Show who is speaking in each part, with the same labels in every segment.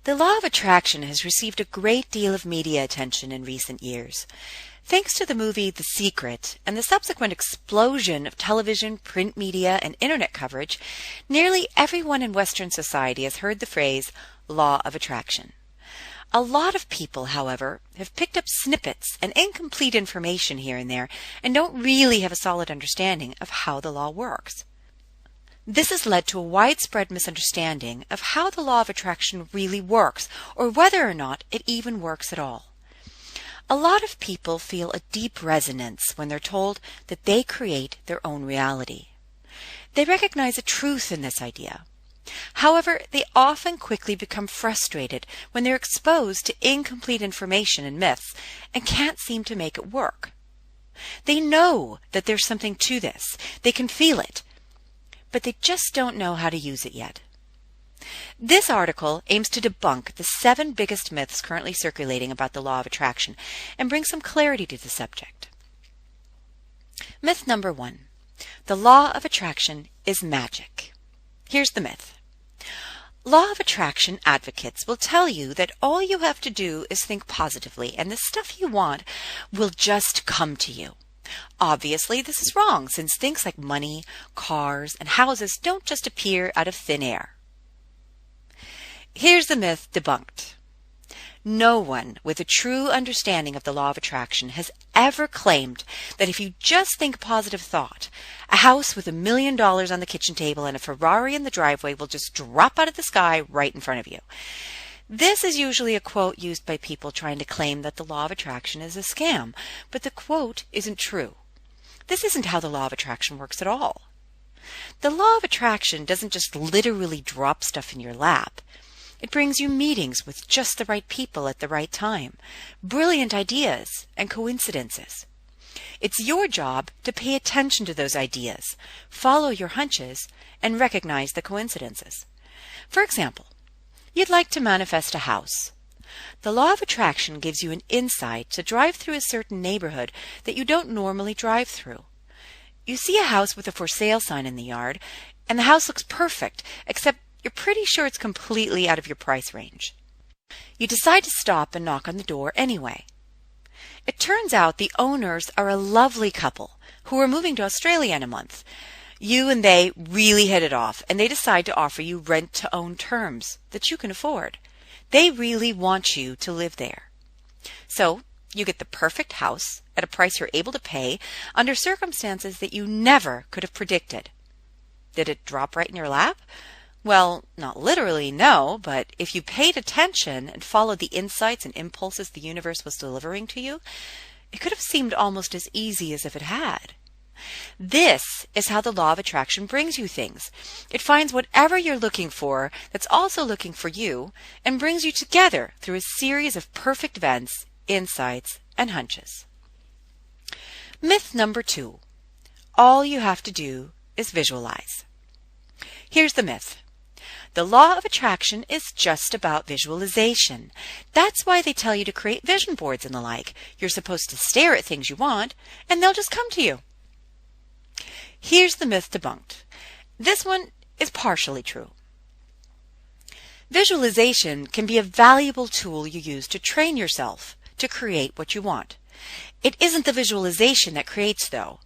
Speaker 1: The law of attraction has received a great deal of media attention in recent years. Thanks to the movie The Secret and the subsequent explosion of television, print media, and internet coverage, nearly everyone in Western society has heard the phrase law of attraction. A lot of people, however, have picked up snippets and incomplete information here and there and don't really have a solid understanding of how the law works. This has led to a widespread misunderstanding of how the law of attraction really works, or whether or not it even works at all. A lot of people feel a deep resonance when they're told that they create their own reality. They recognize a truth in this idea. However, they often quickly become frustrated when they're exposed to incomplete information and myths and can't seem to make it work. They know that there's something to this. They can feel it, but they just don't know how to use it yet. This article aims to debunk the 7 biggest myths currently circulating about the law of attraction and bring some clarity to the subject. Myth number 1. The law of attraction is magic. Here's the myth. Law of attraction advocates will tell you that all you have to do is think positively and the stuff you want will just come to you. Obviously, this is wrong since things like money, cars, and houses don't just appear out of thin air. Here's the myth debunked. No one with a true understanding of the law of attraction has ever claimed that if you just think positive thought, a house with $1 million on the kitchen table and a Ferrari in the driveway will just drop out of the sky right in front of you. This is usually a quote used by people trying to claim that the law of attraction is a scam, but the quote isn't true. This isn't how the law of attraction works at all. The law of attraction doesn't just literally drop stuff in your lap. It brings you meetings with just the right people at the right time, brilliant ideas, and coincidences. It's your job to pay attention to those ideas, follow your hunches, and recognize the coincidences. For example, you'd like to manifest a house. The law of attraction gives you an insight to drive through a certain neighborhood that you don't normally drive through. You see a house with a for sale sign in the yard, and the house looks perfect, except you're pretty sure it's completely out of your price range. You decide to stop and knock on the door anyway. It turns out the owners are a lovely couple who are moving to Australia in a month. You and they really hit it off, and they decide to offer you rent-to-own terms that you can afford. They really want you to live there. So you get the perfect house at a price you're able to pay under circumstances that you never could have predicted. Did it drop right in your lap? Well, not literally, no, but if you paid attention and followed the insights and impulses the universe was delivering to you, it could have seemed almost as easy as if it had. This is how the law of attraction brings you things. It finds whatever you're looking for that's also looking for you and brings you together through a series of perfect events, insights, and hunches. Myth number 2. All you have to do is visualize. Here's the myth. The law of attraction is just about visualization. That's why they tell you to create vision boards and the like. You're supposed to stare at things you want, and they'll just come to you. Here's the myth debunked. This one is partially true. Visualization can be a valuable tool you use to train yourself to create what you want. It isn't the visualization that creates, though.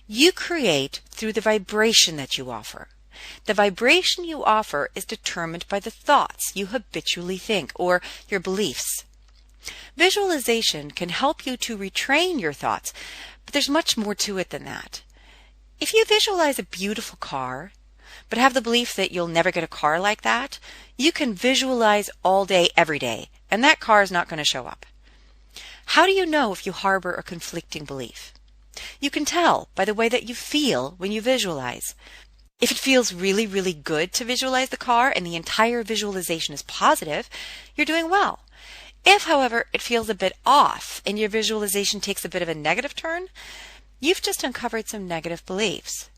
Speaker 1: You create through the vibration that you offer. The vibration you offer is determined by the thoughts you habitually think, or your beliefs. Visualization can help you to retrain your thoughts, but there's much more to it than that. If you visualize a beautiful car, but have the belief that you'll never get a car like that, you can visualize all day, every day, and that car is not going to show up. How do you know if you harbor a conflicting belief? You can tell by the way that you feel when you visualize. If it feels really, really good to visualize the car and the entire visualization is positive, you're doing well. If, however, it feels a bit off and your visualization takes a bit of a negative turn, you've just uncovered some negative beliefs.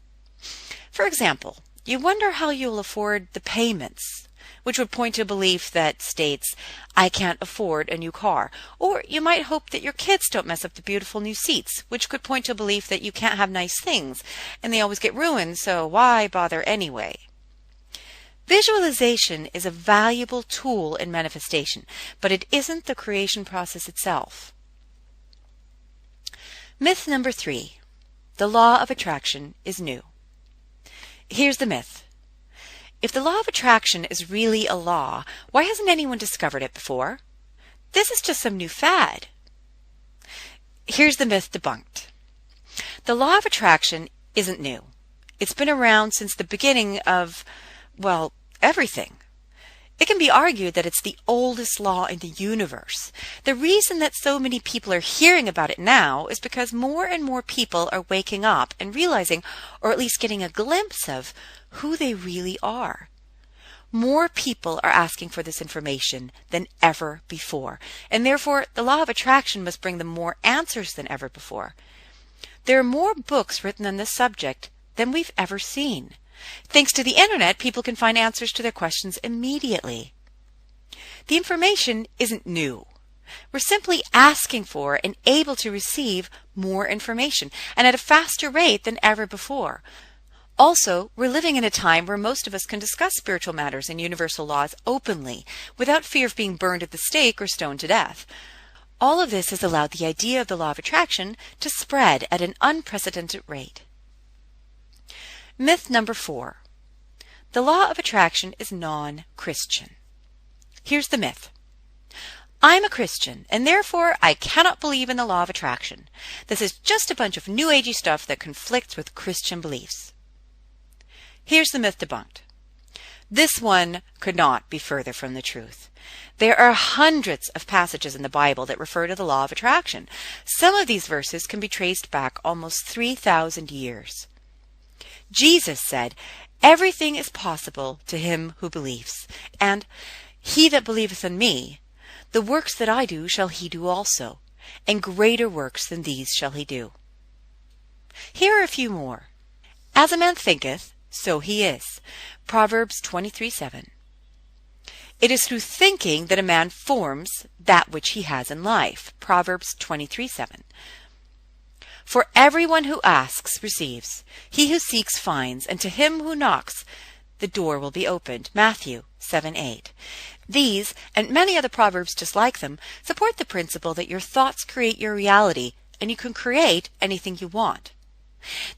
Speaker 1: For example, you wonder how you'll afford the payments, which would point to a belief that states, I can't afford a new car. Or you might hope that your kids don't mess up the beautiful new seats, which could point to a belief that you can't have nice things, and they always get ruined, so why bother anyway? Visualization is a valuable tool in manifestation, but it isn't the creation process itself. Myth number 3. The law of attraction is new. Here's the myth. If the law of attraction is really a law, why hasn't anyone discovered it before? This is just some new fad. Here's the myth debunked. The law of attraction isn't new. It's been around since the beginning of, well, everything. It can be argued that it's the oldest law in the universe. The reason that so many people are hearing about it now is because more and more people are waking up and realizing, or at least getting a glimpse of, who they really are. More people are asking for this information than ever before, and therefore the law of attraction must bring them more answers than ever before. There are more books written on this subject than we've ever seen. Thanks to the internet, people can find answers to their questions immediately. The information isn't new. We're simply asking for and able to receive more information, and at a faster rate than ever before. Also, we're living in a time where most of us can discuss spiritual matters and universal laws openly, without fear of being burned at the stake or stoned to death. All of this has allowed the idea of the law of attraction to spread at an unprecedented rate. Myth number 4. The law of attraction is non-Christian. Here's the myth. I'm a Christian, and therefore I cannot believe in the law of attraction. This is just a bunch of new agey stuff that conflicts with Christian beliefs. Here's the myth debunked. This one could not be further from the truth. There are hundreds of passages in the Bible that refer to the law of attraction. Some of these verses can be traced back almost 3,000 years. Jesus said, "Everything is possible to him who believes," and "He that believeth in me, the works that I do shall he do also, and greater works than these shall he do." Here are a few more. As a man thinketh, so he is. Proverbs 23:7. It is through thinking that a man forms that which he has in life. Proverbs 23:7. For everyone who asks receives, he who seeks finds, and to him who knocks the door will be opened. Matthew 7:8. These, and many other proverbs just like them, support the principle that your thoughts create your reality, and you can create anything you want.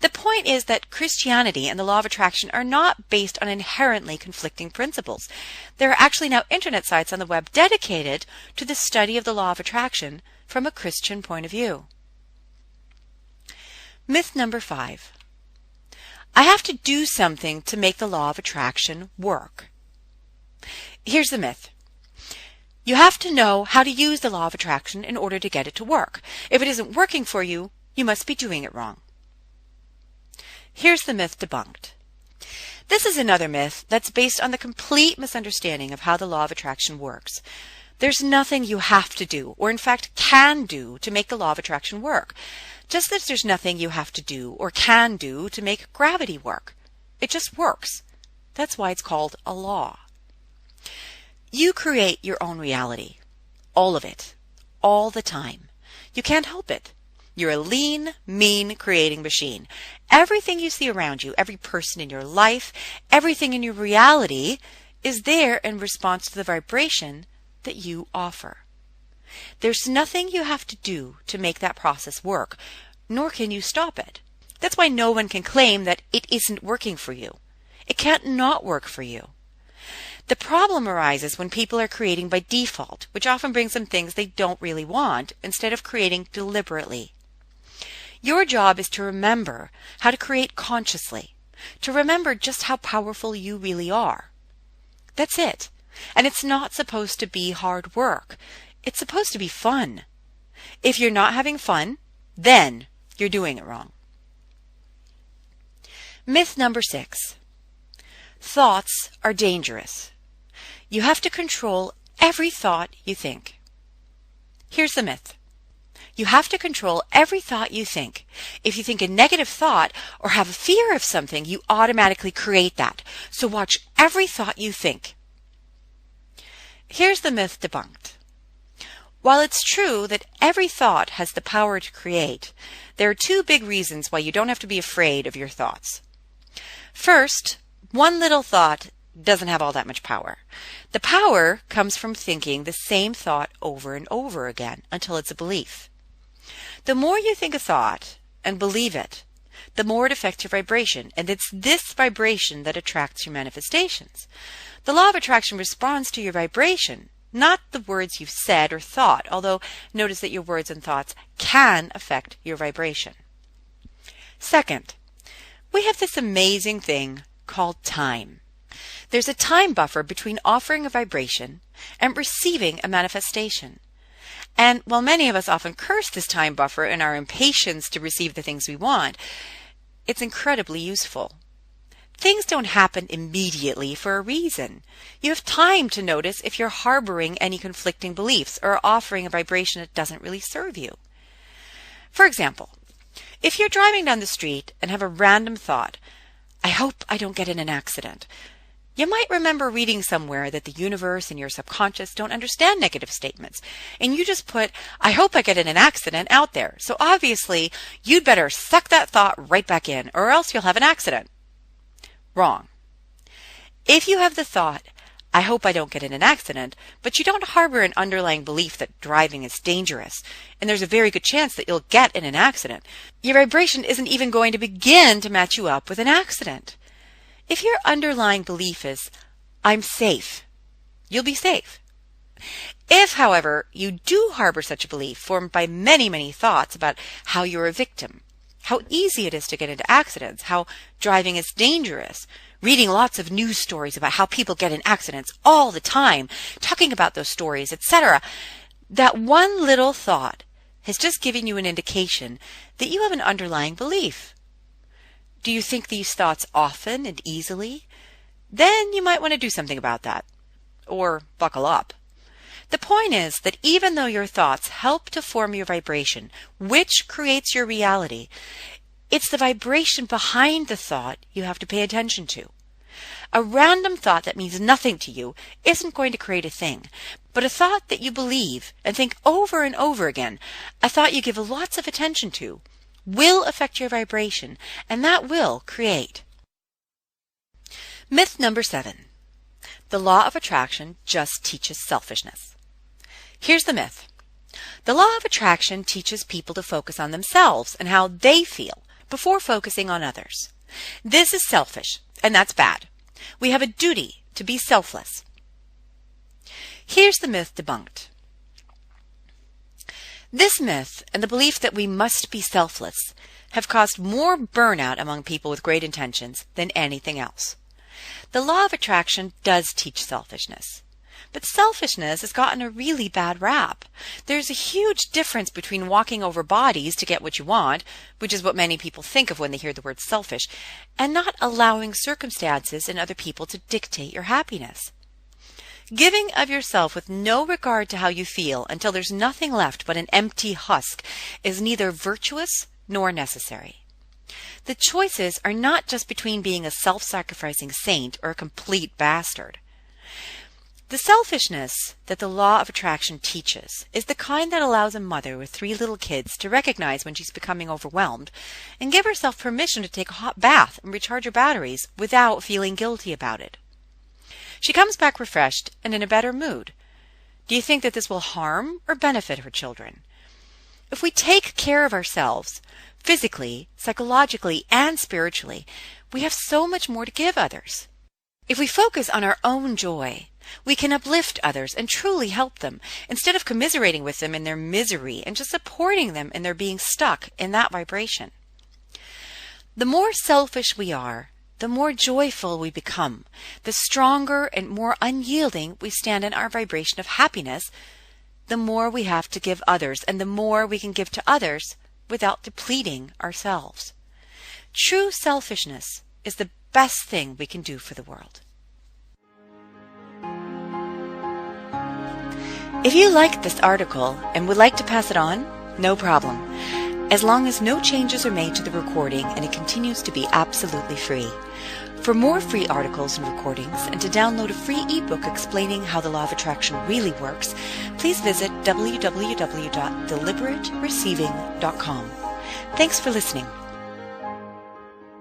Speaker 1: The point is that Christianity and the law of attraction are not based on inherently conflicting principles. There are actually now internet sites on the web dedicated to the study of the law of attraction from a Christian point of view. Myth number 5. I have to do something to make the law of attraction work. Here's the myth. You have to know how to use the law of attraction in order to get it to work. If it isn't working for you, you must be doing it wrong. Here's the myth debunked. This is another myth that's based on the complete misunderstanding of how the law of attraction works. There's nothing you have to do, or in fact can do, to make the law of attraction work. Just as there's nothing you have to do or can do to make gravity work. It just works. That's why it's called a law. You create your own reality. All of it. All the time. You can't help it. You're a lean, mean creating machine. Everything you see around you, every person in your life, everything in your reality is there in response to the vibration that you offer. There's nothing you have to do to make that process work, nor can you stop it. That's why no one can claim that it isn't working for you. It can't not work for you. The problem arises when people are creating by default, which often brings them things they don't really want, instead of creating deliberately. Your job is to remember how to create consciously, to remember just how powerful you really are. That's it. And it's not supposed to be hard work. It's supposed to be fun. If you're not having fun, then you're doing it wrong. Myth number 6. Thoughts are dangerous. You have to control every thought you think. Here's the myth. You have to control every thought you think. If you think a negative thought or have a fear of something, you automatically create that. So watch every thought you think. Here's the myth debunked. While it's true that every thought has the power to create, there are two big reasons why you don't have to be afraid of your thoughts. First, one little thought doesn't have all that much power. The power comes from thinking the same thought over and over again until it's a belief. The more you think a thought and believe it, the more it affects your vibration, and it's this vibration that attracts your manifestations. The law of attraction responds to your vibration, not the words you've said or thought, although notice that your words and thoughts can affect your vibration. Second, we have this amazing thing called time. There's a time buffer between offering a vibration and receiving a manifestation. And while many of us often curse this time buffer in our impatience to receive the things we want, it's incredibly useful. Things don't happen immediately for a reason. You have time to notice if you're harboring any conflicting beliefs or offering a vibration that doesn't really serve you. For example, if you're driving down the street and have a random thought, I hope I don't get in an accident, you might remember reading somewhere that the universe and your subconscious don't understand negative statements, and you just put, I hope I get in an accident out there. So obviously, you'd better suck that thought right back in, or else you'll have an accident. Wrong. If you have the thought, I hope I don't get in an accident, but you don't harbor an underlying belief that driving is dangerous, and there's a very good chance that you'll get in an accident, your vibration isn't even going to begin to match you up with an accident. If your underlying belief is, I'm safe, you'll be safe. If, however, you do harbor such a belief formed by many, many thoughts about how you're a victim, how easy it is to get into accidents, how driving is dangerous, reading lots of news stories about how people get in accidents all the time, talking about those stories, etc., that one little thought has just given you an indication that you have an underlying belief. Do you think these thoughts often and easily? Then you might want to do something about that. Or buckle up. The point is that even though your thoughts help to form your vibration, which creates your reality, it's the vibration behind the thought you have to pay attention to. A random thought that means nothing to you isn't going to create a thing, but a thought that you believe and think over and over again, a thought you give lots of attention to, will affect your vibration, and that will create. Myth number 7. The law of attraction just teaches selfishness. Here's the myth. The law of attraction teaches people to focus on themselves and how they feel before focusing on others. This is selfish, and that's bad. We have a duty to be selfless. Here's the myth debunked. This myth and the belief that we must be selfless have caused more burnout among people with great intentions than anything else. The law of attraction does teach selfishness, but selfishness has gotten a really bad rap. There's a huge difference between walking over bodies to get what you want, which is what many people think of when they hear the word selfish, and not allowing circumstances and other people to dictate your happiness. Giving of yourself with no regard to how you feel until there's nothing left but an empty husk is neither virtuous nor necessary. The choices are not just between being a self-sacrificing saint or a complete bastard. The selfishness that the law of attraction teaches is the kind that allows a mother with 3 little kids to recognize when she's becoming overwhelmed and give herself permission to take a hot bath and recharge her batteries without feeling guilty about it. She comes back refreshed and in a better mood. Do you think that this will harm or benefit her children? If we take care of ourselves, physically, psychologically, and spiritually, we have so much more to give others. If we focus on our own joy, we can uplift others and truly help them, instead of commiserating with them in their misery and just supporting them in their being stuck in that vibration. The more selfish we are, the more joyful we become, the stronger and more unyielding we stand in our vibration of happiness, the more we have to give others, and the more we can give to others without depleting ourselves. True selfishness is the best thing we can do for the world. If you liked this article and would like to pass it on, no problem, as long as no changes are made to the recording and it continues to be absolutely free. For more free articles and recordings, and to download a free ebook explaining how the law of attraction really works, please visit www.deliberatereceiving.com. Thanks for listening.